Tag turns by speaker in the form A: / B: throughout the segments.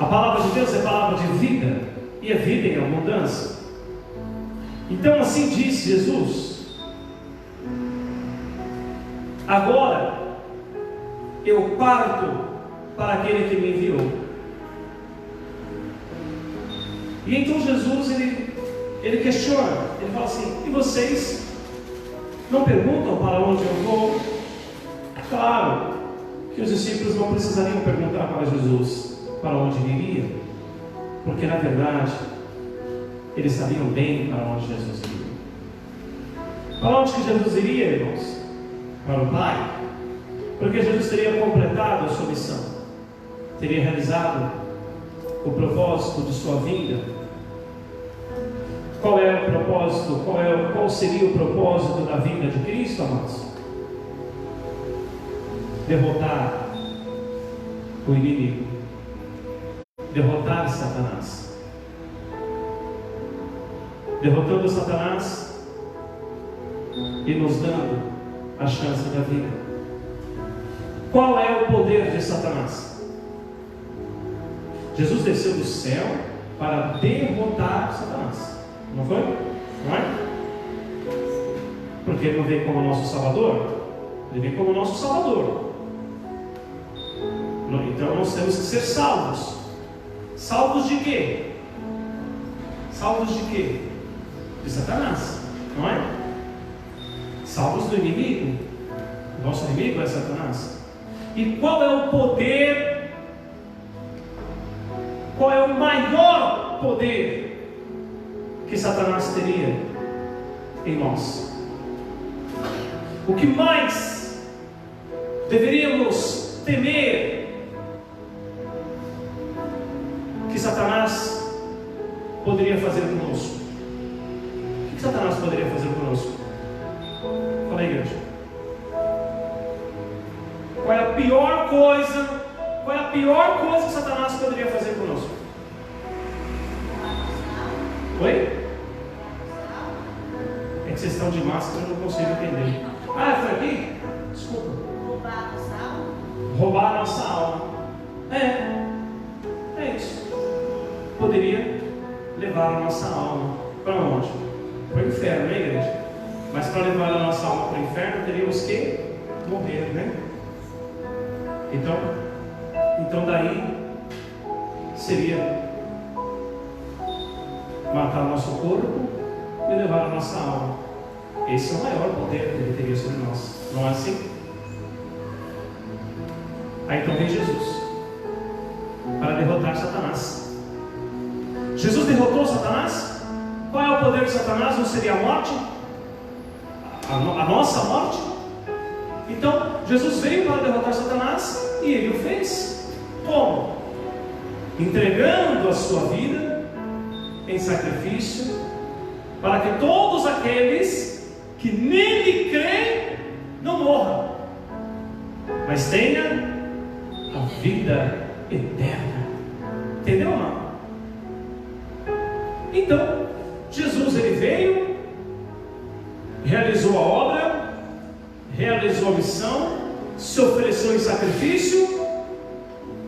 A: A palavra de Deus é palavra de vida, e é vida em abundância. Então assim diz Jesus: agora eu parto para aquele que me enviou. E então Jesus ele questiona, ele fala assim: e vocês não perguntam para onde eu vou? Claro que os discípulos não precisariam perguntar para Jesus para onde ele iria, porque na verdade eles sabiam bem para onde Jesus iria. Para onde que Jesus iria, irmãos? Para o Pai, porque Jesus teria completado a sua missão, teria realizado o propósito de sua vinda. Qual é o propósito? Qual seria o propósito da vinda de Cristo, amados? Derrotar o inimigo, derrotar Satanás. Derrotando Satanás e nos dando a chance da vida. Qual é o poder de Satanás? Jesus desceu do céu para derrotar Satanás, não foi? Não é? Porque ele não veio como nosso Salvador, ele veio como nosso Salvador. Então nós temos que ser salvos. Salvos de quê? Salvos de quê? De Satanás, não é? Salvos do inimigo. O nosso inimigo é Satanás. E qual é o poder? Qual é o maior poder que Satanás teria em nós? O que mais deveríamos temer que Satanás poderia fazer conosco? O que Satanás poderia fazer conosco? Fala aí, igreja. Qual é a pior coisa? Qual é a pior coisa que Satanás poderia fazer conosco? Oi? É que vocês estão de máscara, eu não consigo entender. Ah, foi aqui? Desculpa.
B: Roubar a nossa alma?
A: Roubar a nossa alma. É isso. Poderia levar a nossa alma para onde? Para o inferno, né, igreja? Mas para levar a nossa alma para o inferno, teríamos que morrer, né? Então daí seria matar o nosso corpo e levar a nossa alma. Esse é o maior poder que ele teria sobre nós, não é assim? Aí então vem Jesus para derrotar Satanás. Jesus derrotou Satanás. Qual é o poder de Satanás? Não seria a morte? A nossa morte? Então Jesus veio para derrotar Satanás e ele o fez. Como? Entregando a sua vida em sacrifício, para que todos aqueles que nele creem não morram, mas tenha a vida eterna. Entendeu ou não? Então Jesus ele veio, realizou a obra, realizou a missão, se ofereceu em sacrifício.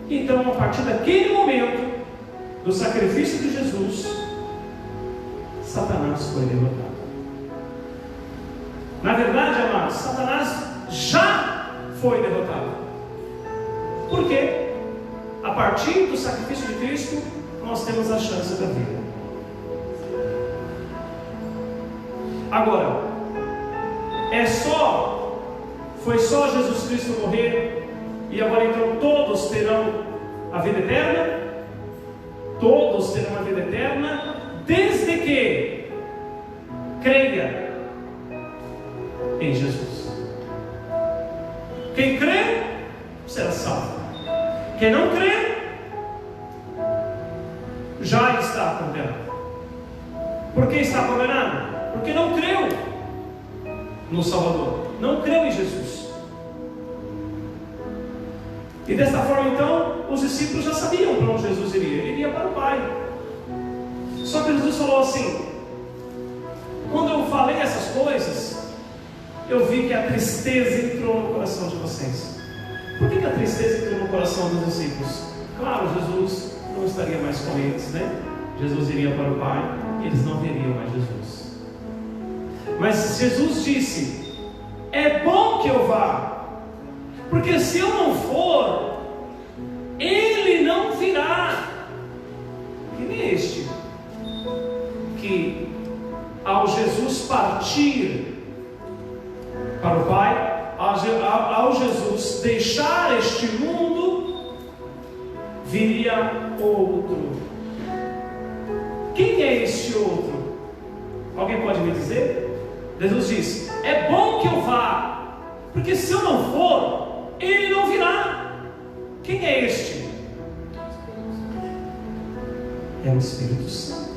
A: Então a partir daquele momento do sacrifício de Jesus, Satanás foi derrotado. Na verdade, amados, Satanás já foi derrotado. Por quê? A partir do sacrifício de Cristo, nós temos a chance da vida. Agora, foi só Jesus Cristo morrer e agora então todos terão a vida eterna? Todos terão a vida eterna, desde que creia em Jesus. Quem crê será salvo. Quem não crê já está condenado. Por que está condenado? Porque não creu no Salvador, não creu em Jesus. E desta forma então os discípulos já sabiam para onde Jesus iria. Ele iria para o Pai. Só que Jesus falou assim: quando eu falei essas coisas, eu vi que a tristeza entrou no coração de vocês. Por que a tristeza entrou no coração dos discípulos? Claro, Jesus não estaria mais com eles, né? Jesus iria para o Pai, e eles não veriam mais Jesus. Mas Jesus disse: é bom que eu vá, porque se eu não for, Ele não virá. Que nem este, que ao Jesus partir para o Pai, ao Jesus deixar este mundo, viria outro. Quem é este outro? Alguém pode me dizer? Jesus disse: é bom que eu vá, porque se eu não for, Ele não virá. Quem é este? É o Espírito Santo,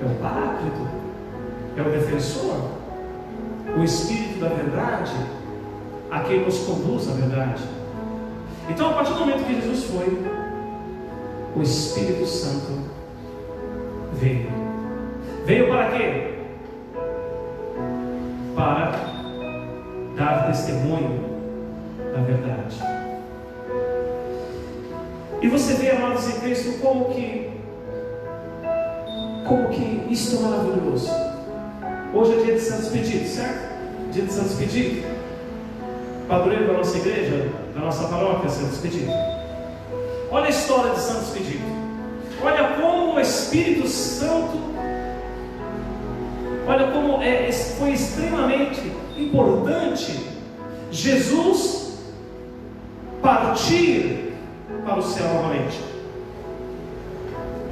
A: é o Paráclito, é o Defensor, o Espírito da verdade, a quem nos conduz à verdade. Então, a partir do momento que Jesus foi, o Espírito Santo veio. Veio para quê? Para dar testemunho da verdade. E você vê, amados em Cristo, como que isto é maravilhoso. Hoje é dia de Santo Expedito, certo? Dia de Santo Expedito. Padroeiro da nossa igreja, da nossa paróquia, Santo Expedito. Olha a história de Santo Expedito. Olha como o Espírito Santo, olha como foi extremamente importante Jesus partir para o céu novamente.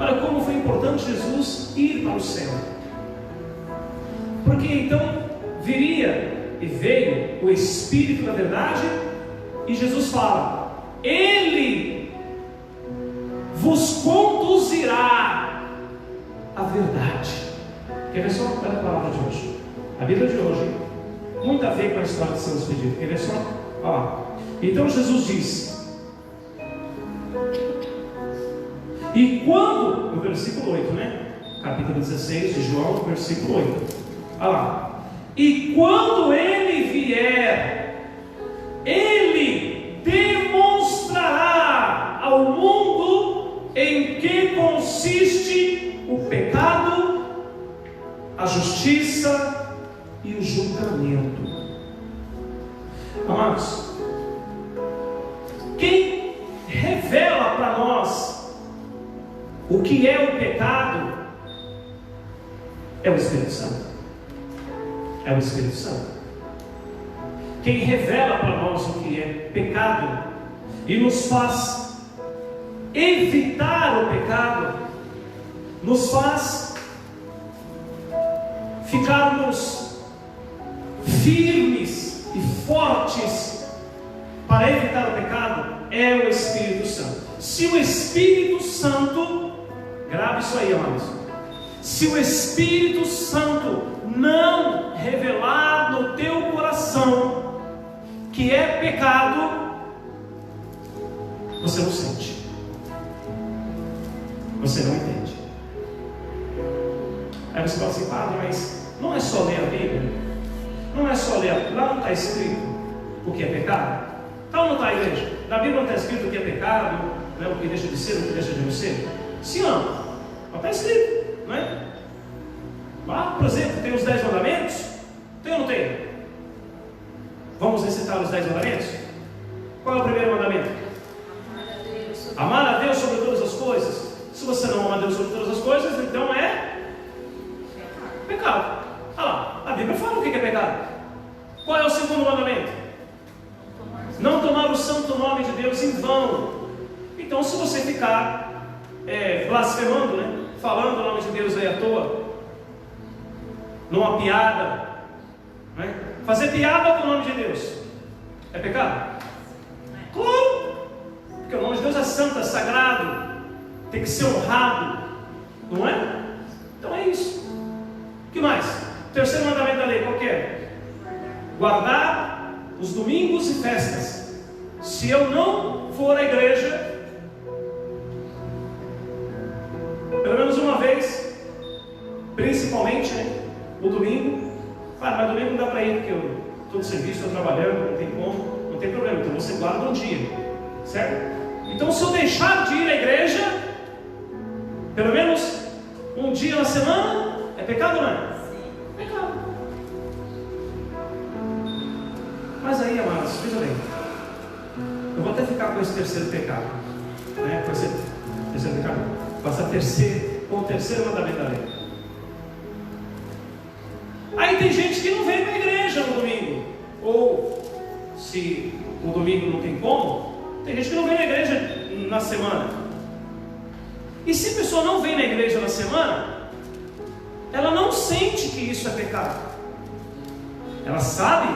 A: Olha como foi importante Jesus ir para o céu. Porque então viria e veio o Espírito da verdade, e Jesus fala: Ele vos conduzirá à verdade. Quer ver só? Olha a palavra de hoje. A Bíblia de hoje muito a ver com a história de Santo Expedito. Quer ver só? Olha lá. Então Jesus diz: e quando, no versículo 8, né? Capítulo 16 de João, versículo 8. Olha lá. E quando Ele vier, Ele demonstrará ao mundo em que consiste o pecado, a justiça e o julgamento. Amados, quem revela para nós o que é o pecado é o Espírito Santo. É o Espírito Santo. Quem revela para nós o que é pecado e nos faz evitar o pecado, nos faz ficarmos firmes e fortes para evitar o pecado, é o Espírito Santo. Se o Espírito Santo, grave isso aí, amados, se o Espírito Santo não revelar no teu coração que é pecado, você não sente, você não entende. Aí você fala assim: padre, mas não é só ler a Bíblia, não é só ler, lá não está escrito o que é pecado? Então não está, igreja? Na Bíblia não está escrito o que é pecado, né? O que deixa de ser, o que deixa de não ser? Sim ou não? Não está escrito, não é? Lá, por exemplo, tem os 10 mandamentos? Tem ou não tem? Vamos recitar os 10 mandamentos? Qual é o primeiro mandamento? Amar a Deus sobre todas as coisas. Se você não ama a Deus sobre todas as coisas, então é pecado. Olha lá, a Bíblia fala o que é pecado. Qual é o segundo mandamento? Não tomar o santo nome de Deus em vão. Então, se você ficar blasfemando, né? Falando o nome de Deus aí à toa, numa piada, né? Fazer piada com o nome de Deus é pecado? Claro, porque o nome de Deus é santo, é sagrado, tem que ser honrado, não é? Então é isso. O que mais? O terceiro mandamento da lei, qual que é? Guardar os domingos e festas. Se eu não for à igreja pelo menos uma vez, principalmente, né, no domingo, mas domingo não dá para ir porque eu estou de serviço, estou trabalhando, não tem como, não tem problema, então você guarda um dia, certo? Então, se eu deixar de ir à igreja, Pelo menos um dia na semana é pecado ou não é? Pecado. Mas aí, amados, veja bem, eu vou até ficar com esse terceiro pecado, né? Com esse terceiro pecado, com o terceiro mandamento da lei. Aí tem gente que não vem para a igreja no domingo, ou se o domingo não tem como, tem gente que não vem na igreja na semana. E se a pessoa não vem na igreja na semana, ela não sente que isso é pecado. Ela sabe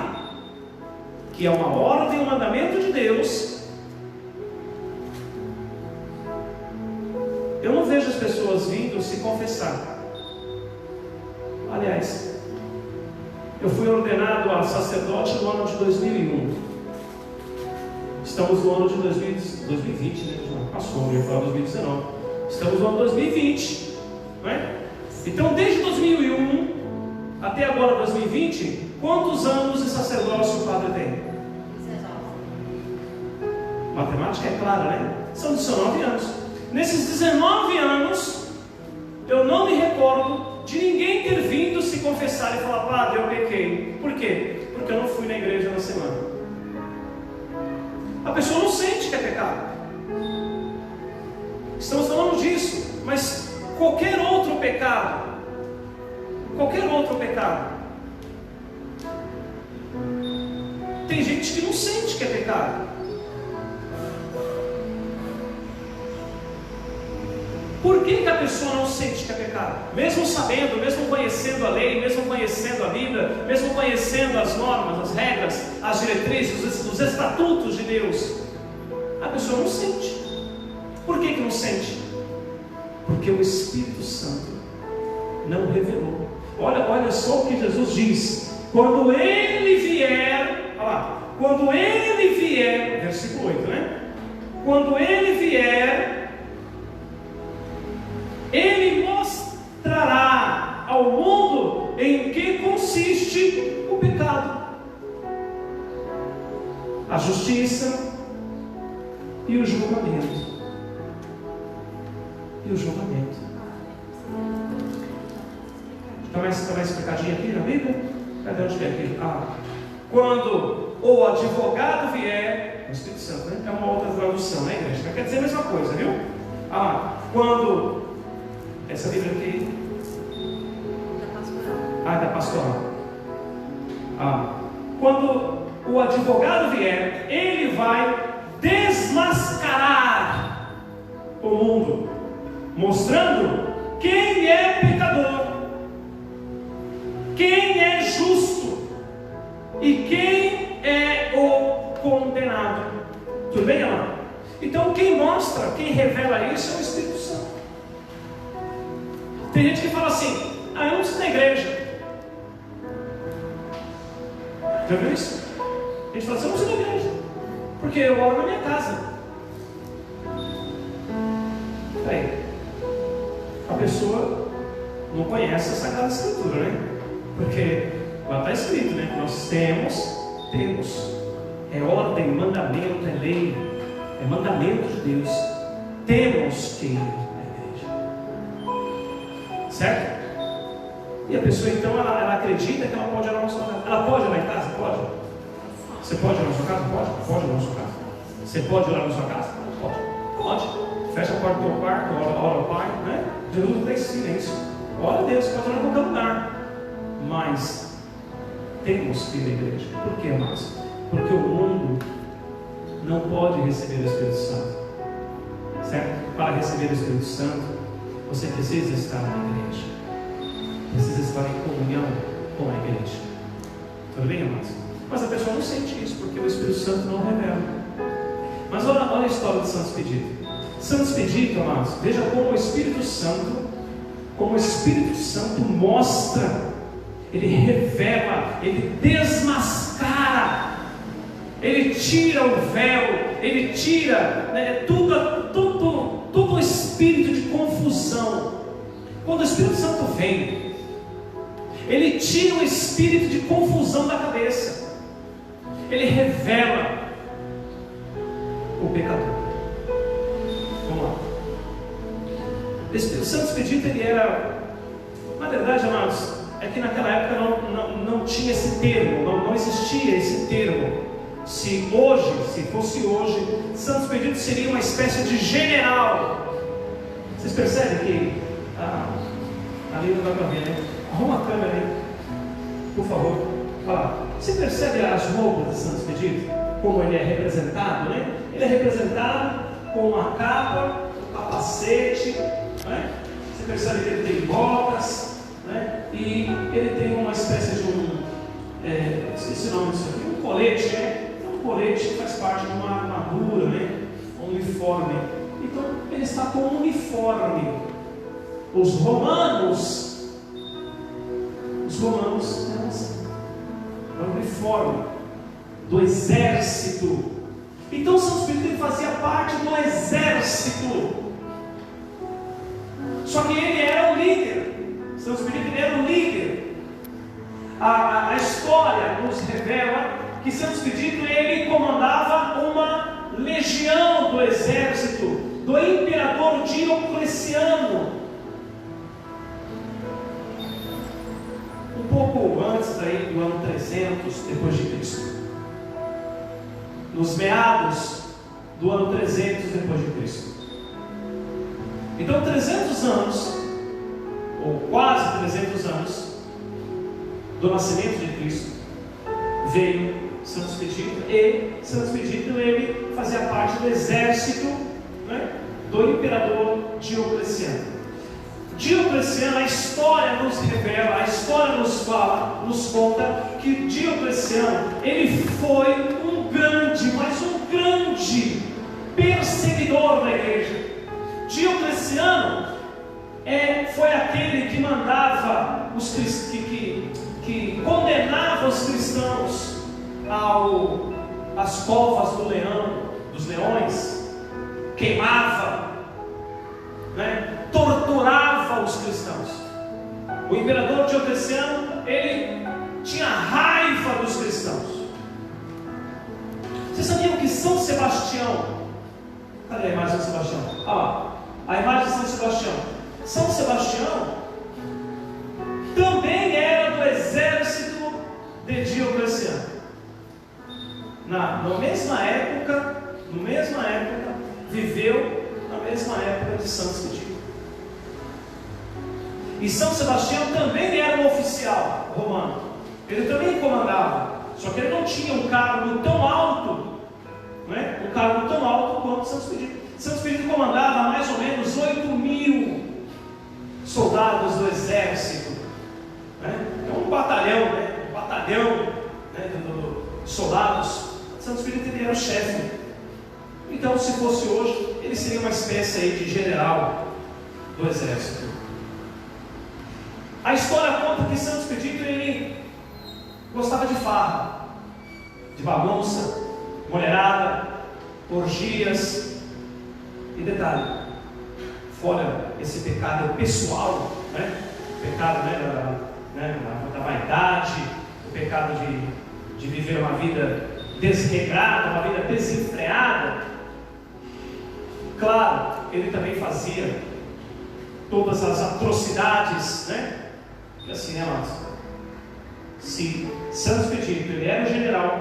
A: que é uma ordem, um mandamento de Deus. Eu não vejo as pessoas vindo se confessar. Aliás, eu fui ordenado a sacerdote no ano de 2001. Estamos no ano de 2020, né? Já passou, eu ia falar 2019. Estamos no ano 2020, não é? Então, desde 2001 até agora 2020, quantos anos de sacerdócio o padre tem? 19. Matemática é clara, né? São 19 anos. Nesses 19 anos, eu não me recordo de ninguém ter vindo se confessar e falar: padre, eu pequei. Por quê? Porque eu não fui na igreja na semana. A pessoa não sente que é pecado. Estamos falando disso, mas qualquer outro pecado, tem gente que não sente que é pecado. Por que a pessoa não sente que é pecado? Mesmo sabendo, mesmo conhecendo a lei, mesmo conhecendo a Bíblia, mesmo conhecendo as normas, as regras, as diretrizes, os estatutos de Deus, a pessoa não sente. Por que não sente? Porque o Espírito Santo não revelou. Olha só o que Jesus diz: quando Ele vier, olha lá, quando Ele vier, versículo 8, né? Quando Ele vier, Ele mostrará ao mundo em que consiste o pecado, a justiça e o julgamento. E o julgamento. Está mais explicadinho aqui na Bíblia? Cadê onde vem aqui? Quando o advogado vier, o Espírito Santo, né? É uma outra tradução, né, igreja? Quer dizer a mesma coisa, viu? Quando essa Bíblia aqui, da pastoral. Quando o advogado vier, ele vai desmascarar o mundo, mostrando quem é pecador, quem é justo e quem é o condenado. Tudo bem, amado? Então quem mostra, quem revela isso é o Espírito Santo. Tem gente que fala assim: eu não preciso ir na igreja. Já viu isso? A gente fala assim: eu não preciso ir na igreja, porque eu oro na minha casa. Peraí, a pessoa não conhece a Sagrada Escritura, né? Porque lá está escrito, né? Nós temos, é ordem, mandamento, é lei, é mandamento de Deus. Temos que ir na igreja, certo? E a pessoa então ela acredita que ela pode orar na sua casa. Ela pode orar em casa? Pode. Você pode orar na sua casa? Pode orar na sua casa. Você pode orar na sua casa? Pode. Fecha a porta do teu quarto, ora ao Pai, né? Jesus não tem silêncio. Ora a Deus, pode orar em qualquer lugar. Mas temos que ir à igreja. Por quê, amados? Porque o mundo não pode receber o Espírito Santo, certo? Para receber o Espírito Santo, você precisa estar na igreja, precisa estar em comunhão com a igreja. Tudo bem, amados? Mas a pessoa não sente isso, porque o Espírito Santo não revela. Mas olha a história de Santo Expedito. Santo Expedito, amados, veja como o Espírito Santo mostra, ele revela, ele desmascara, ele tira o véu, ele tira, né, todo o espírito de confusão. Quando o Espírito Santo vem, ele tira o espírito de confusão da cabeça, ele revela o pecador. Vamos lá. O Santo Expedito, ele era, na verdade, amados, é que naquela época não tinha esse termo, não existia esse termo. Se fosse hoje, Santo Expedito seria uma espécie de general. Vocês percebem que ali não dá para ver, né? Arruma a câmera aí, por favor. Olha lá. Você percebe as roupas de Santo Expedito? Como ele é representado, né? Ele é representado com uma capa, um capacete, né? Você percebe que ele tem botas, né? E ele tem uma espécie de esqueci o nome disso aqui, um colete, né? Um colete que faz parte de uma armadura, né? Um uniforme. Então ele está com um uniforme. Os romanos eram assim, era um uniforme do exército. Então Santo Expedito fazia parte do exército. Só que ele era o líder. Santo Expedito era o líder. A história nos revela que Santo Expedito ele comandava uma legião do exército do imperador Diocleciano. Um pouco antes aí do ano 300 depois de Cristo. Nos meados do ano 300 depois de Cristo. Então 300 anos, ou quase 300 anos, do nascimento de Cristo, veio Santo Expedito, e Santo Expedito ele fazia parte do exército, né, do imperador Diocleciano. Diocleciano, a história nos revela, a história nos fala, nos conta que Diocleciano, ele foi um grande perseguidor da igreja. Diocleciano foi aquele que mandava que condenava os cristãos às covas dos leões, queimava, né? Torturava os cristãos. O imperador Diocleciano, ele tinha raiva dos cristãos. Vocês sabiam que São Sebastião, cadê a imagem de São Sebastião? A imagem de São Sebastião. São Sebastião também era do exército de Diocleciano. Na mesma época, viveu na mesma época de Santo Expedito. E São Sebastião também era um oficial romano. Ele também comandava, só que ele não tinha um cargo tão alto, né? Um cargo tão alto quanto Santo Expedito. Santo Expedito comandava mais ou menos 8.000 soldados do exército, né? É um batalhão, né? De soldados. Santo Expedito ele era o chefe. Então, se fosse hoje, ele seria uma espécie aí de general do exército. A história conta que Santo Expedito ele gostava de farra, de bagunça, mulherada, orgias. E detalhe, fora esse pecado pessoal, né? O pecado da vaidade, o pecado de viver uma vida desregrada, uma vida desenfreada. Claro, ele também fazia todas as atrocidades, né? E assim, né, amados? Se Santo Expedito ele era um general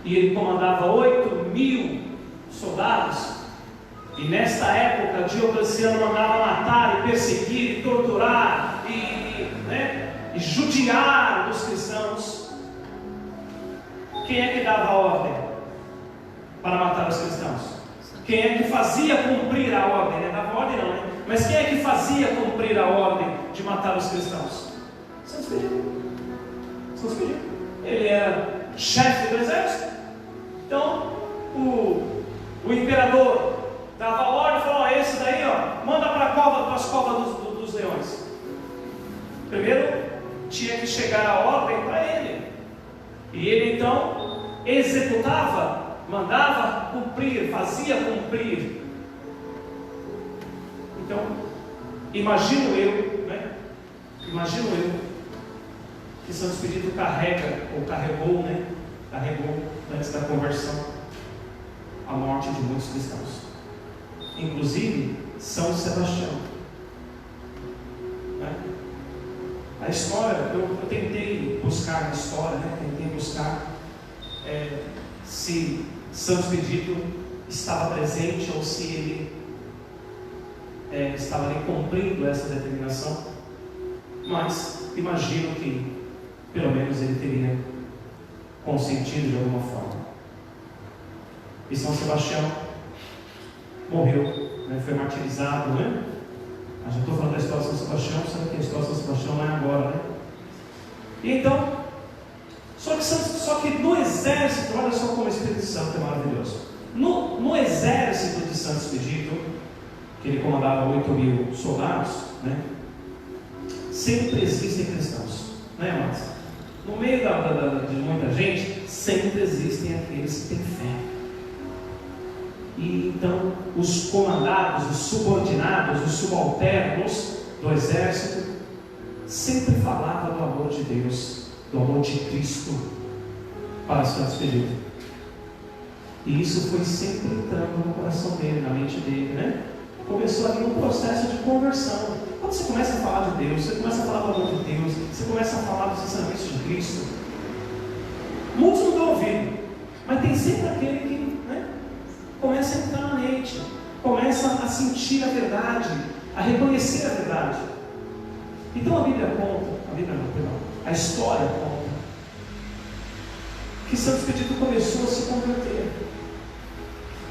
A: e ele comandava 8.000 soldados, e nesta época Diocleciano mandava matar e perseguir e torturar e judiar dos cristãos, quem é que dava a ordem para matar os cristãos? Quem é que fazia cumprir a ordem? Não dava ordem não, né? Mas quem é que fazia cumprir a ordem de matar os cristãos? Santo Expedito. Ele era chefe do exército. Então o imperador dava ordem e falou: esse daí, manda para as covas dos leões. Primeiro tinha que chegar a ordem para ele, e ele então executava, mandava cumprir, fazia cumprir. Então, imagino eu que Santo Expedito carregou antes da conversão, a morte de muitos cristãos. inclusive São Sebastião. A história, eu tentei buscar na história, tentei buscar se São Expedito estava presente ou se ele estava ali cumprindo essa determinação, mas imagino que pelo menos ele teria consentido de alguma forma. E São Sebastião morreu, foi martirizado, Eu já estou falando da história de São Sebastião, sabe que a história de São Sebastião não é agora, E então, só que no exército, olha só como o Espírito Santo é maravilhoso. No exército de Santo Expedito, que ele comandava 8.000 soldados, sempre existem cristãos, amados? No meio de muita gente, sempre existem aqueles que têm fé. E então, os comandados, os subordinados, os subalternos do exército, sempre falavam do amor de Deus, do amor de Cristo para Santo Expedito. E isso foi sempre entrando no coração dele, na mente dele, Começou ali um processo de conversão. Quando você começa a falar de Deus, você começa a falar do amor de Deus, você começa a falar dos ensinamentos de Cristo, muitos não dão ouvido, mas tem sempre aquele que começa a entrar na mente, começa a sentir a verdade, a reconhecer a verdade. Então a Bíblia conta, a história conta, que Santo Expedito começou a se converter.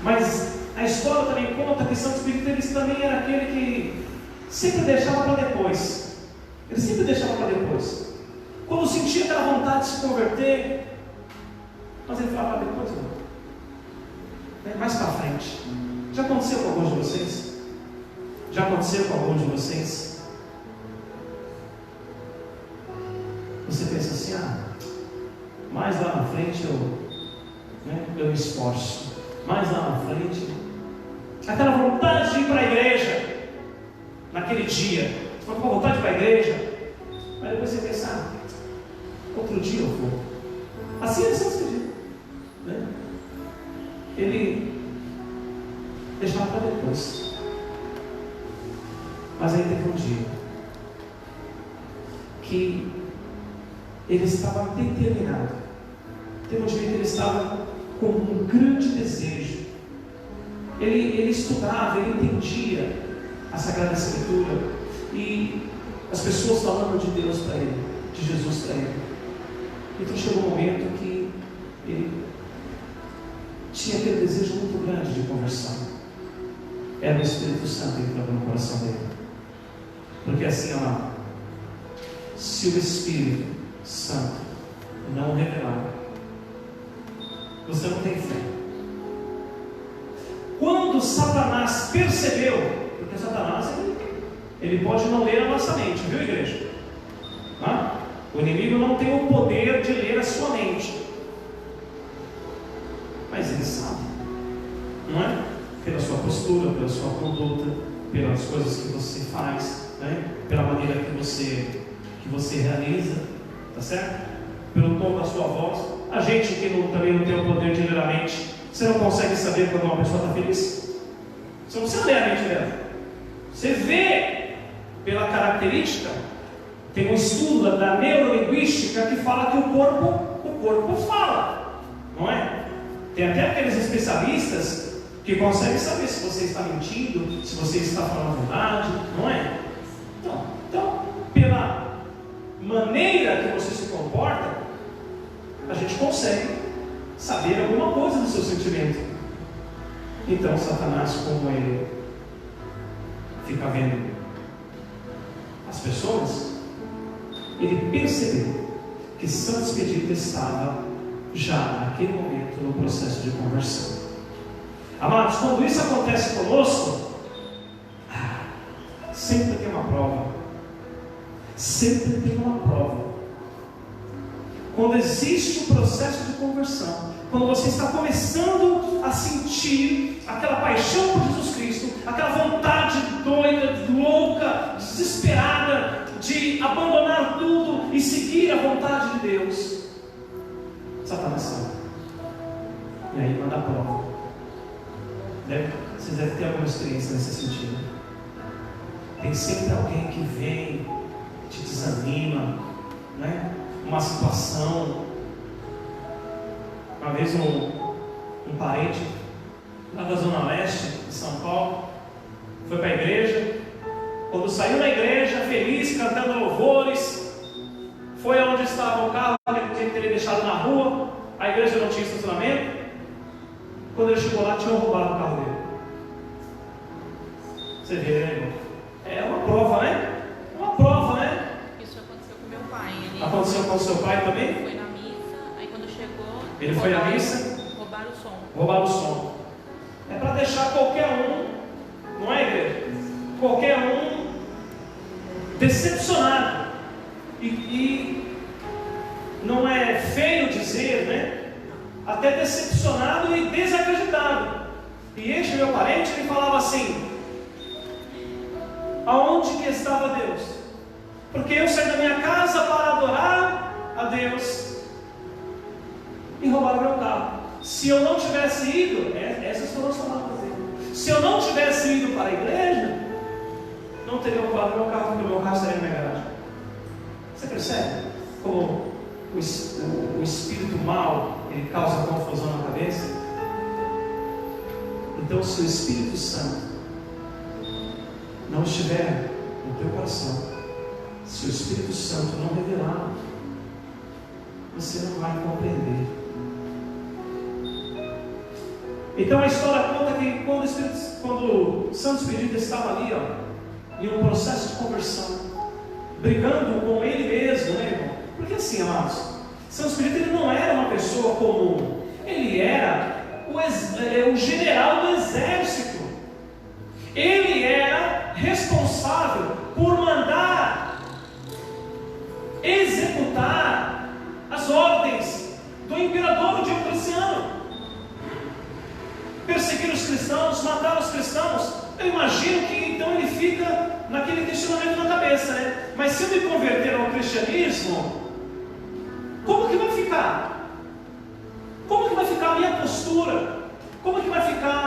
A: Mas a história também conta que Santo Expedito ele também era aquele que sempre deixava para depois. Ele sempre deixava para depois. Quando sentia aquela vontade de se converter, mas ele falava depois não. Mais para frente. Já aconteceu com alguns de vocês? Já aconteceu com alguns de vocês? Você pensa assim, mais lá na frente eu me esforço. Mais lá na frente, aquela vontade de ir para a igreja, naquele dia, você está com vontade de ir para a igreja, mas depois você pensa, outro dia eu vou. Assim é Santo Expedito, Ele deixava para depois. Mas aí teve um dia que ele estava determinado. Teve um dia que ele estava com um grande desejo. Ele estudava, ele entendia a Sagrada Escritura e as pessoas falando de Deus para ele, de Jesus para ele. Então chegou um momento que ele tinha aquele desejo muito grande de conversão. Era o Espírito Santo entrando no coração dele. Porque assim, se o Espírito Santo não revelar, você não tem fé. Quando Satanás percebeu, porque Satanás ele pode não ler a nossa mente, viu, igreja? O inimigo não tem o poder de ler a sua mente, mas ele sabe, não é? Pela sua postura, pela sua conduta, pelas coisas que você faz, pela maneira que você realiza, tá certo? Pelo tom da sua voz. A gente que também não tem o poder de ler a mente, você não consegue saber quando uma pessoa está feliz. Você não precisa ler a mente dela. Você vê pela característica. Tem um estudo da neurolinguística que fala que o corpo fala, não é? Tem até aqueles especialistas que conseguem saber se você está mentindo, se você está falando a verdade, não é? Então, pela maneira que você se comporta, a gente consegue saber alguma coisa do seu sentimento. Então Satanás, como ele fica vendo as pessoas, ele percebeu que Santo Expedito estava já naquele momento no processo de conversão. Amados, quando isso acontece conosco, sempre tem uma prova. Sempre tem uma prova. Quando existe um processo de conversão, quando você está começando a sentir aquela paixão por Jesus Cristo, aquela vontade doida, louca, desesperada de abandonar tudo e seguir a vontade de Deus, Satanás sabe. E aí manda a prova. Vocês deve ter alguma experiência nesse sentido. Tem sempre alguém que vem, te desanima, né? Uma situação. Uma vez um parente lá da Zona Leste de São Paulo foi para a igreja. Quando saiu da igreja, feliz, cantando louvores, foi aonde estava o carro que ele tinha que ter deixado na rua. A igreja não tinha estacionamento. Quando ele chegou lá, tinham roubado o carro dele. Você vê, né, irmão? É uma prova, né? Uma prova, né?
B: Isso aconteceu com meu pai. Ele
A: aconteceu com o seu pai também?
B: Foi na missa, aí quando chegou...
A: Ele foi à missa?
B: Roubaram o som.
A: Roubaram o som. É para deixar qualquer um, não é, igreja? Qualquer um decepcionado. E não é feio dizer, né? Até decepcionado e desacreditado. E este meu parente, ele falava assim: aonde que estava Deus? Porque eu saí da minha casa para adorar a Deus e roubaram meu carro. Se eu não tivesse ido, essas foram as palavras dele. Se eu não tivesse ido para a igreja, não teria roubado meu carro, porque o meu carro estaria na minha garagem. Você percebe como o espírito mau, ele causa confusão na cabeça? Então, se o Espírito Santo não estiver no teu coração, se o Espírito Santo não revelar, você não vai compreender. Então a história conta que quando o Santo Espírito estava ali, em um processo de conversão, brigando com ele mesmo, né, irmão? Porque assim, amados, Santo Espírito, ele não era uma pessoa comum, ele era o general do exército. Ele era responsável por mandar executar as ordens do imperador Diocleciano, perseguir os cristãos, matar os cristãos. Eu imagino que então ele fica naquele questionamento na cabeça, né? Mas se eu me converter ao cristianismo, como que vai ficar? Como que vai ficar a minha postura? Como que vai ficar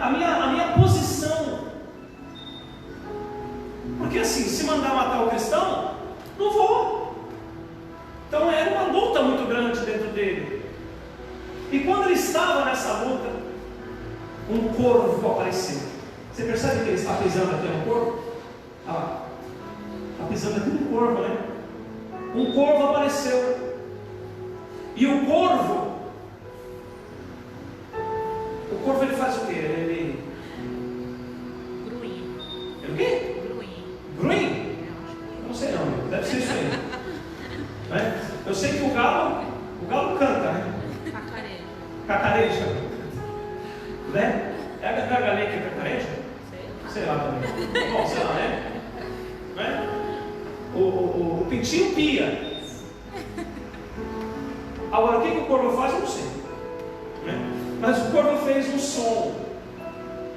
A: a minha posição? Porque assim, se mandar matar o cristão, não vou. Então era uma luta muito grande dentro dele. E quando ele estava nessa luta, um corvo apareceu. Você percebe que ele está pisando aqui no corvo? Olha lá. Está pisando aqui no corvo, né? Um corvo apareceu. E o corvo ele faz o quê? Ele...
B: Gruim.
A: Ele o quê?
B: Gruim.
A: Gruim? Eu não sei não, deve ser isso aí. Né? Eu sei que o galo canta, né?
B: Cacareja.
A: Cacareja. Né? É a galinha que é cacareja? Sei lá também. Bom, sei lá, né? O pintinho pia. Agora, o que o corvo faz, eu não sei. Né? Mas o corvo fez um som.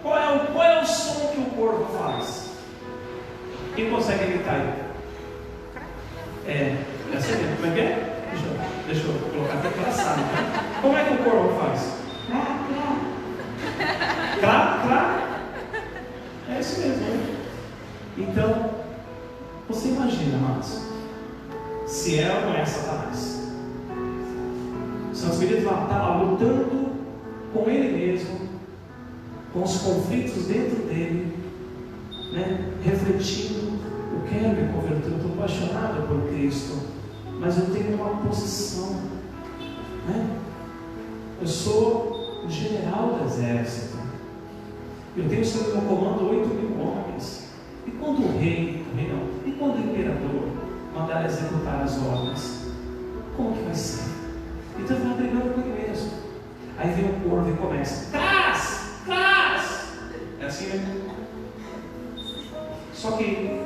A: Qual é o som que o corvo faz? Quem consegue imitar ele? É assim mesmo. Como é que é? Deixa eu colocar até que ela sabe. Né? Como é que o corvo faz? Crá, crá. É isso mesmo. Né? Então, você imagina, amados, se ela não é Satanás. O Santo Espírito estava lutando com ele mesmo, com os conflitos dentro dele, né? Refletindo: eu quero me converter, eu estou apaixonado por Cristo, mas eu tenho uma posição, né? Eu sou o general do exército, eu tenho sob meu comando 8.000 homens, e quando o rei não, e quando o imperador mandar executar as ordens, como que vai ser? Então ele vai brigando com ele mesmo. Aí vem o corvo e começa: traz, traz. É assim mesmo. Só que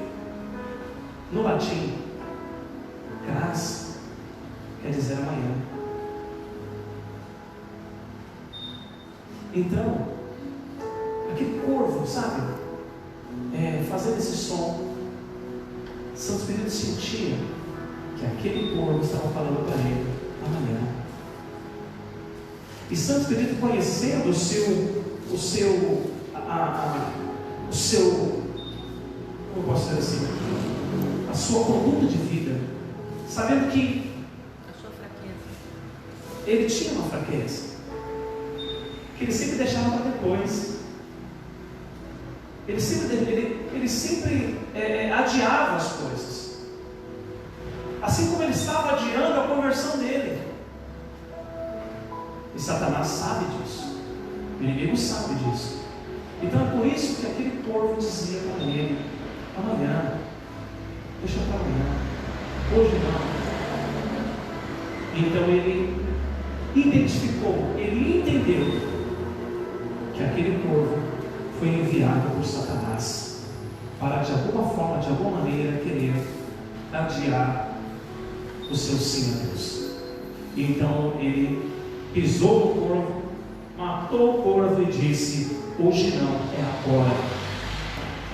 A: no latim, cras quer dizer amanhã. Então, aquele corvo, sabe, fazendo esse som, Santo Espírito sentia que aquele corvo estava falando para ele: amanhã. E Santo Espírito, conhecendo o seu, como eu posso dizer assim, a sua conduta de vida, sabendo que
B: A sua fraqueza.
A: ele tinha uma fraqueza, que ele sempre deixava para depois. Ele sempre adiava as coisas, assim como ele estava adiando a conversão dele. E Satanás sabe disso, o inimigo sabe disso. Então é por isso que aquele povo dizia para ele: amanhã, deixa para amanhã, hoje não. Então ele identificou, ele entendeu que aquele povo foi enviado por Satanás para, de alguma forma, de alguma maneira, querer adiar o seu sim a Deus. Então ele pisou no corvo, matou o corvo e disse: hoje não, é agora.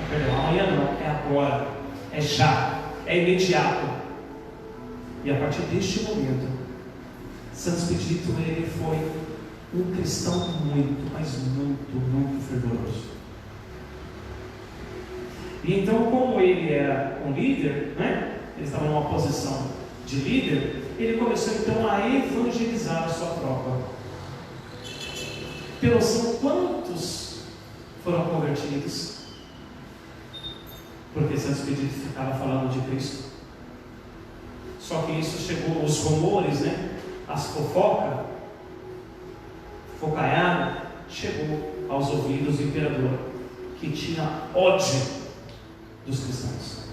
A: Perdão, amanhã não, é agora, é já, é imediato. E a partir deste momento, Santo Expedito, ele foi um cristão muito, mas muito fervoroso. E então, como ele era um líder, né? Ele estava numa posição de líder, ele começou então a evangelizar a sua tropa. Tem noção quantos foram convertidos? Porque Santo Expedito ficava falando de Cristo. Só que isso chegou, os rumores, né? As fofocaiada, chegou aos ouvidos do imperador, que tinha ódio dos cristãos.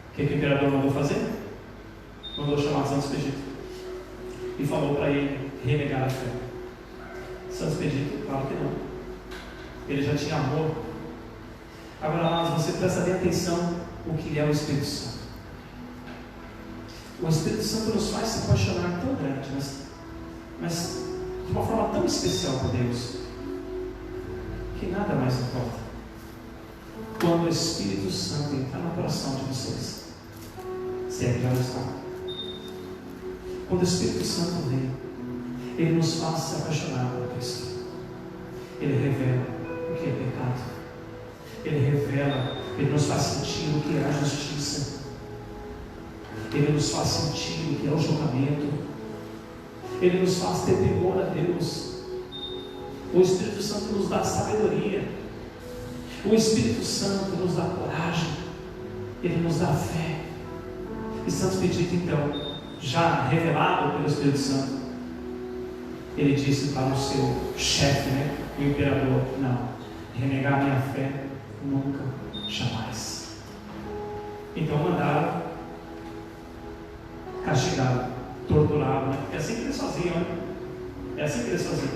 A: O que o imperador mandou fazer? Mandou chamar Santo Expedito e falou para ele renegar a fé. Santo Expedito, claro que não. Ele já tinha amor. Agora, mas você presta bem atenção o que é o Espírito Santo. O Espírito Santo nos faz se apaixonar tão grande, mas de uma forma tão especial por Deus, que nada mais importa. Quando o Espírito Santo entrar no coração de vocês, se é que já está. Quando o Espírito Santo vem, ele nos faz se apaixonar por Cristo. Ele revela o que é pecado. Ele nos faz sentir o que é a justiça. Ele nos faz sentir o que é o julgamento. Ele nos faz ter temor a Deus. O Espírito Santo nos dá sabedoria. O Espírito Santo nos dá coragem. Ele nos dá fé. E Santo Expedito, então, já revelado pelo Espírito Santo, ele disse para o seu chefe, né, o imperador: não, renegar minha fé nunca, jamais. Então mandaram castigá-lo, torturá-lo, né? É assim que eles faziam, né? É assim que eles faziam.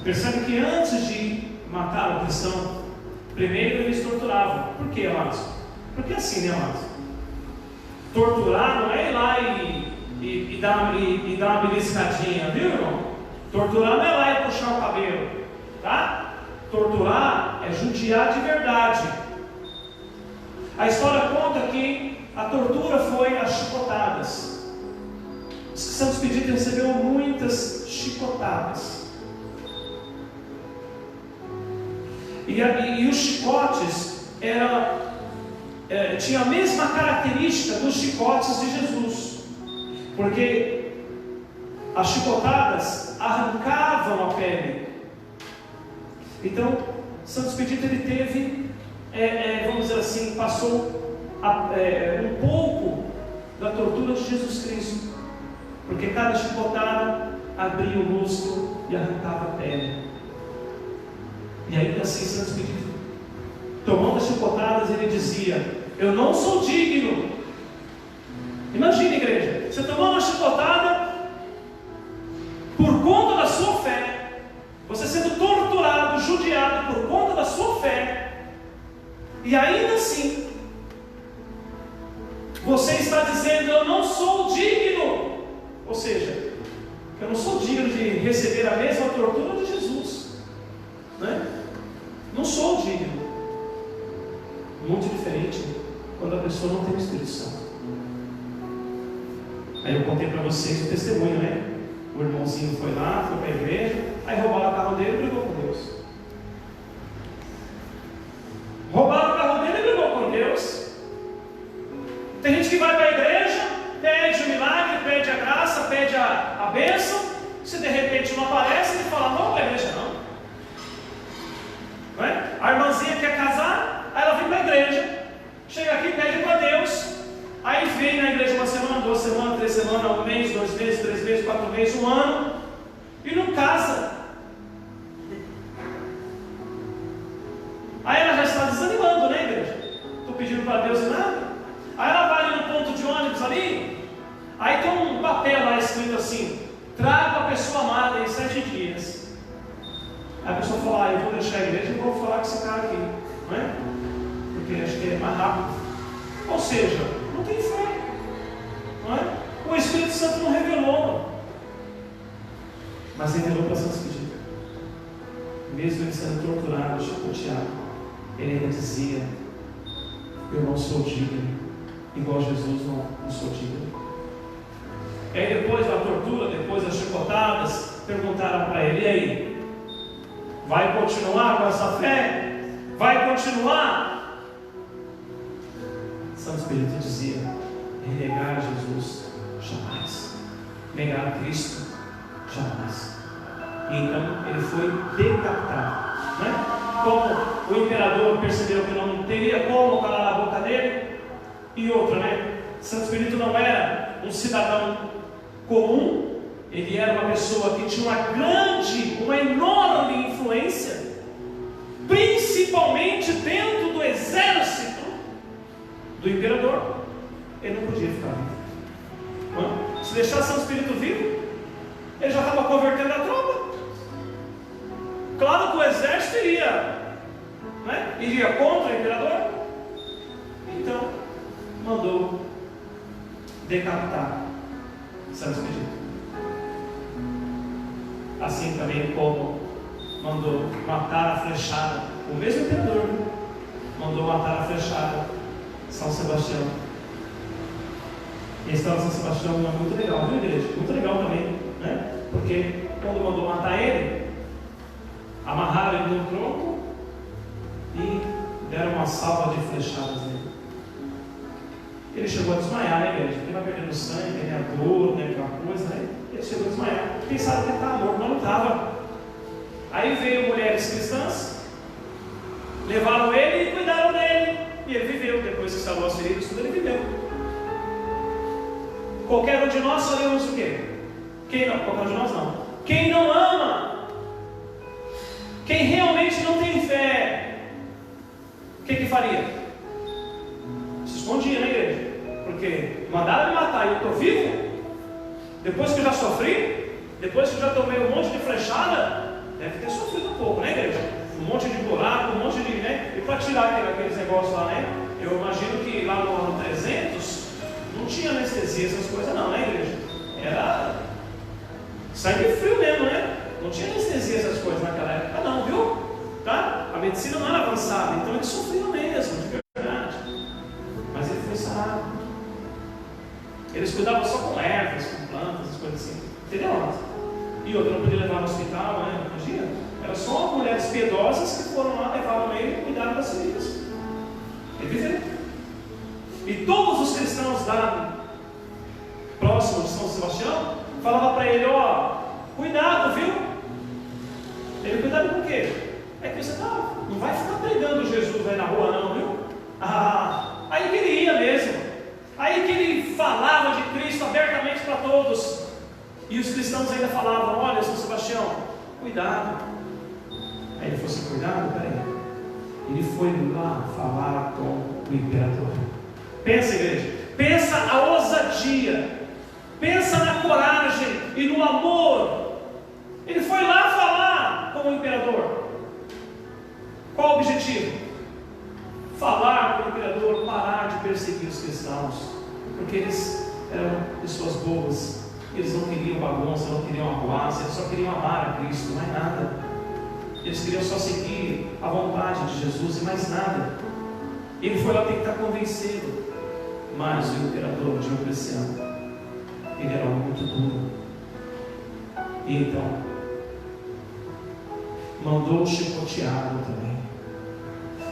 A: Percebe que antes de matar o cristão, primeiro eles torturavam. Por quê, amados? Porque assim, né, amados? Torturar não é ir lá e dar uma beliscadinha, viu, irmão? Torturar não é lá e puxar o cabelo, tá? Torturar é judiar de verdade. A história conta que a tortura foi as chicotadas. Santo Expedito recebeu muitas chicotadas. E os chicotes tinham a mesma característica dos chicotes de Jesus, porque as chicotadas arrancavam a pele. Então, Santo Expedito ele teve, vamos dizer assim, passou um pouco da tortura de Jesus Cristo, porque cada chicotada abria o músculo e arrancava a pele. E ainda assim, Santo Expedito, tomando as chicotadas, ele dizia: eu não sou digno. Imagina, igreja, você tomou uma chicotada por conta da sua fé, você sendo torturado, judiado por conta da sua fé, e ainda assim você está dizendo: eu não sou digno. Ou seja, eu não sou digno de receber a mesma tortura de Jesus, né? Não sou digno. Muito diferente quando a pessoa não tem o Espírito Santo. Aí eu contei para vocês o testemunho, né? O irmãozinho foi lá, foi para a igreja, aí roubaram o carro dele e brigou com Deus. vai para a igreja, pede o milagre, pede a graça, pede a bênção. Se de repente não aparece, ele fala: não vou para a igreja não é? A irmãzinha quer casar, aí ela vem para a igreja, chega aqui, pede para Deus, aí vem na igreja uma semana, 2 semanas, 3 semanas, 1 mês, 2 meses, 3 meses, 4 meses, 1 ano, e não casa. Aí ela já está desanimando, né, igreja? Estou pedindo para Deus e nada. Aí ela vai ali no ponto de ônibus ali, aí tem um papel lá escrito assim: traga a pessoa amada em 7 dias. Aí a pessoa fala: eu vou deixar a igreja e vou falar com esse cara aqui, não é? Porque acho que é mais rápido. Ou seja, não tem fé, não é? O Espírito Santo não revelou, mas revelou para São Expedito. Mesmo ele sendo torturado, chicoteado, ele ainda dizia: eu não sou digno, igual Jesus não sou digno. E aí depois da tortura, depois das chicotadas, perguntaram para ele: e aí? Vai continuar com essa fé? Vai continuar? Santo Espírito dizia: renegar Jesus, jamais. Negar Cristo, jamais. E então ele foi decapitado, né? Como o imperador percebeu que não teria como calar a boca dele. E outra, né? Santo Espírito não era um cidadão comum. Ele era uma pessoa que tinha uma enorme influência, principalmente dentro do exército do imperador. Ele não podia ficar vivo. Se deixar Santo Espírito vivo, ele já estava convertendo a tropa. Claro que o exército iria contra o imperador. Então mandou decapitar Santo Expedito. Assim também como mandou matar a flechada, o mesmo imperador mandou matar a flechada São Sebastião. E a história de São Sebastião é muito legal, viu, igreja? Muito legal também, né? Porque quando mandou matar ele, amarraram ele no tronco e deram uma salva de flechadas nele. Ele chegou a desmaiar, né, igreja? Porque vai perdendo sangue, né, a dor, né, aquela coisa, né? Ele chegou a desmaiar. Pensaram que ele estava morto, mas não estava. Aí veio mulheres cristãs, levaram ele e cuidaram dele. E ele viveu. Depois que salvou as feridas, tudo ele viveu. Qualquer um de nós faremos o quê? Quem não? Qualquer um de nós não. Quem não ama, quem realmente não tem fé, o que faria? Se escondia na igreja. Porque mandaram me matar e eu estou vivo? Depois que eu já sofri? Depois que eu já tomei um monte de flechada? Deve ter sofrido um pouco, né, igreja? Um monte de buraco, um monte de, né? E para tirar aqueles negócios lá, né? Eu imagino que lá no ano 300 não tinha anestesia, essas coisas não, né, igreja? Era sangue frio mesmo, né? Não tinha anestesia, essas coisas naquela época não, viu? Tá? A medicina não era avançada, então ele sofria mesmo, de verdade. Mas ele foi sarado. Eles cuidavam só com ervas, com plantas, essas coisas assim. Entendeu? E outra, não podia levar no hospital, né? Imagina. Eram só mulheres piedosas que foram lá, levaram ele e cuidaram das feridas. Ele viveu. E todos os cristãos da próximo de São Sebastião falavam para ele: ó, cuidado, viu? Ele: cuidado com o quê? É que você não vai ficar pregando Jesus aí na rua não, viu? Aí que ele ia mesmo. Aí que ele falava de Cristo abertamente para todos. E os cristãos ainda falavam: olha, São Sebastião, cuidado. Aí ele falou assim: cuidado, peraí. Ele foi lá falar com o imperador. Pensa, igreja, pensa a ousadia, pensa na coragem e no amor. Ele foi lá falar com o imperador. Qual o objetivo? Falar com o imperador parar de perseguir os cristãos, porque eles eram pessoas boas. Eles não queriam bagunça, não queriam arruaça, eles só queriam amar a Cristo, mais nada. Eles queriam só seguir a vontade de Jesus e mais nada. Ele foi lá tentar convencê-lo. Mas o imperador Diocleciano, ele era muito duro. E então mandou chicoteá-lo também.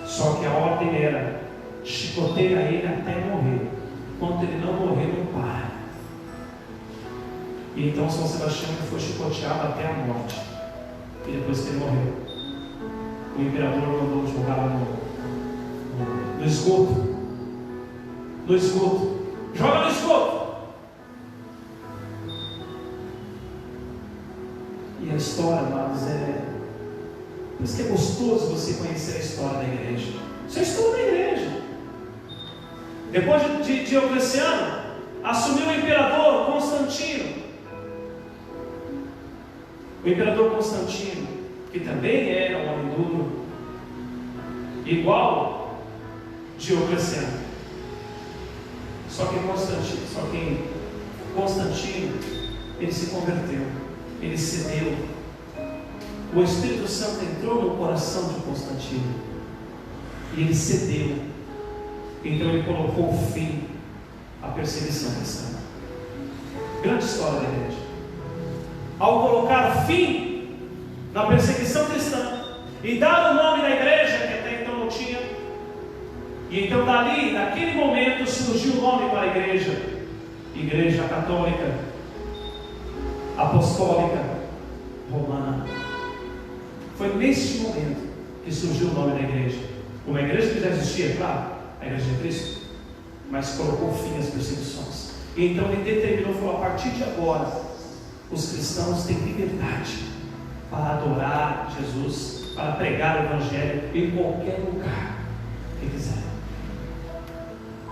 A: Só que a ordem era: chicoteia ele até morrer. enquanto ele não morrer, não para. E então São Sebastião foi chicoteado até a morte. E depois que ele morreu, o imperador mandou jogá-lo no esgoto. No esgoto. Joga no esgoto! E a história, amados, por isso que é gostoso você conhecer a história da igreja. Isso é a história da igreja. Depois de Diocleciano, assumiu o imperador Constantino. O imperador Constantino, que também era um homem duro, igual Diocleciano. Só que Constantino, ele se converteu, ele cedeu. O Espírito Santo entrou no coração de Constantino e ele cedeu. Então ele colocou fim à perseguição cristã. Grande história da igreja. Ao colocar fim na perseguição cristã e dar o nome da igreja, que até então não tinha, e então dali, naquele momento, surgiu o nome para a igreja: Igreja Católica Apostólica Romana. Foi neste momento que surgiu o nome da igreja. Uma igreja que já existia, claro, a igreja de Cristo, mas colocou fim às perseguições. E então ele determinou, falou: a partir de agora, os cristãos têm liberdade para adorar Jesus, para pregar o Evangelho em qualquer lugar que quiser.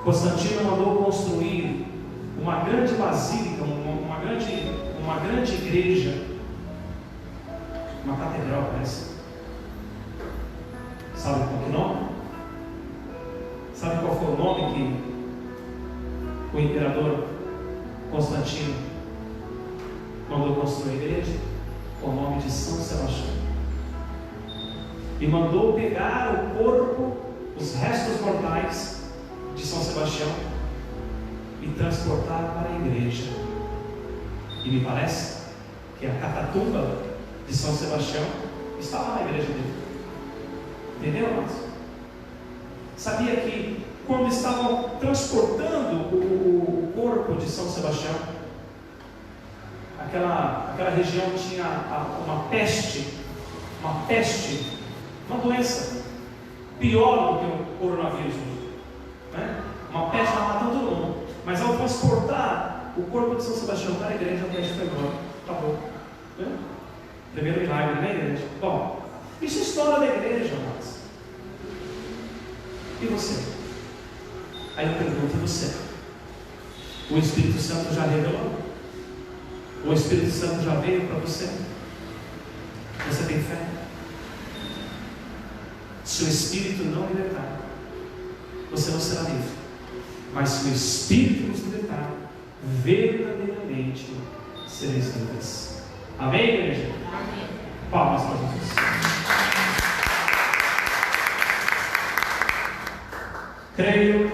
A: Constantino mandou construir uma grande basílica, uma grande igreja, uma catedral, parece. Sabe qual que nome? Sabe qual foi o nome que o imperador Constantino mandou construir a igreja? O nome de São Sebastião. E mandou pegar o corpo, os restos mortais de São Sebastião e transportar para a igreja. E me parece que a catatumba de São Sebastião estava na igreja dele. Entendeu, irmãos? Sabia que quando estavam transportando o corpo de São Sebastião, aquela região tinha uma peste, uma doença pior do que o coronavírus, né? Uma peste estava matando todo mundo. Mas ao transportar o corpo de São Sebastião para a igreja, a peste foi embora. Acabou. Né? Primeiro milagre na igreja. Bom, isso é história da igreja, amados. E você? Aí eu pergunto: e você? O Espírito Santo já revelou? O Espírito Santo já veio para você? Você tem fé? Se o Espírito não libertar, você não será livre. Mas se o Espírito nos libertar, verdadeiramente sereis livres. Amém, igreja?
B: Amém.
A: Palmas para Jesus. Creio